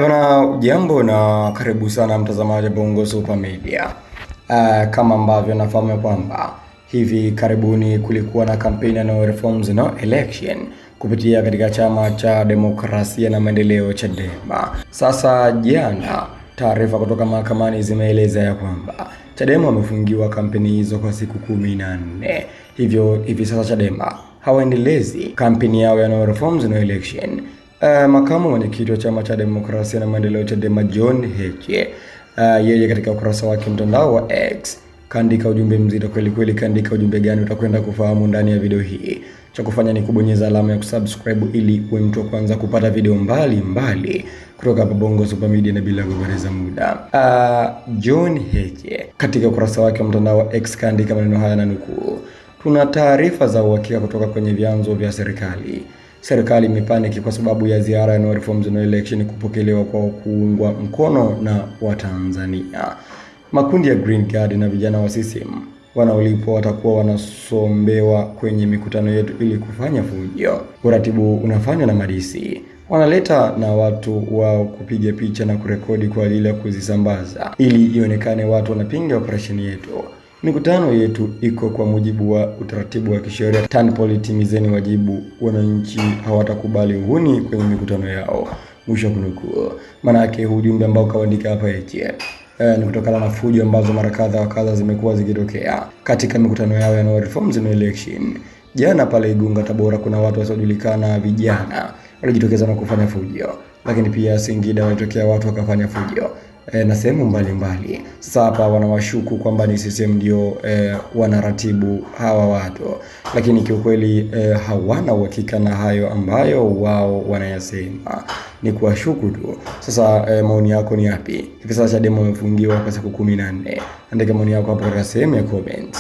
Bana, jambo na karibu sana mtazamaji Bongo Super Media. Kama ambavyo nafahamu kwamba hivi karibuni kulikuwa na kampeni ya no reforms no election kupitia katika chama cha demokrasia na maendeleo Chadema. Sasa jana taarifa kutoka mahakamani zimeeleza ya kwamba Chadema wamefungiwa kampeni hizo kwa siku 14. Hivyo hivi sasa Chadema hawaendelezi kampeni yao ya no reforms no election. Makamu mwenyekiti wa chama cha demokrasia na maendeleo Chadema John Heche, yeye katika ukurasa wake mtandao wa X kaandika ujumbe mzito kweli kweli. Kaandika ujumbe gani utakwenda kufahamu ndani ya video hii. Cha kufanya ni kubonyeza alama ya kusubscribe ili uwe mtu wa kwanza kupata video mbali kutoka hapa Bongo Super Media na bila kupoteza muda. John Heche katika ukurasa wake mtandao wa X kaandika maneno haya na nukuu: tuna taarifa za uhakika kutoka kwenye vyanzo vya serikali. Serikali imepaniki kwa sababu ya ziara ya no reforms no election kupokelewa kwa kuungwa mkono na Watanzania. Makundi ya Green Guard na vijana wa CCM wanaolipwa watakuwa wanasombewa kwenye mikutano yetu ili kufanya fujo. Uratibu unafanywa na madisi. Wanaleta na watu wao kupiga picha na kurekodi kwa ajili ya kuzisambaza ili ionekane watu wanapinga operesheni yetu. Mikutano yetu iko kwa mujibu wa utaratibu wa kisheria. Tanpol timizeni wajibu, wananchi hawatakubali uhuni kwenye mikutano yao. Mwisho kunukuu. Maana yake ujumbe ambao kaandika hapa eti ni kutokana na fujo ambazo mara kadha wa kadha zimekuwa zikitokea katika mikutano yao ya no reforms no election. Jana pale Igunga Tabora kuna watu wasiojulikana vijana walijitokeza na kufanya fujo, lakini pia Singida walitokea watu wakafanya fujo na sehemu mbalimbali. Sasa hapa wanawashuku kwamba ni CCM ndio wanaratibu hawa watu, lakini kiukweli hawana uhakika na hayo ambayo wao wanayasema, ni kuwashuku tu. Sasa maoni yako ni yapi? Hivi sasa Chadema wamefungiwa kwa siku 14. Andika maoni yako hapo katika sehemu ya comment.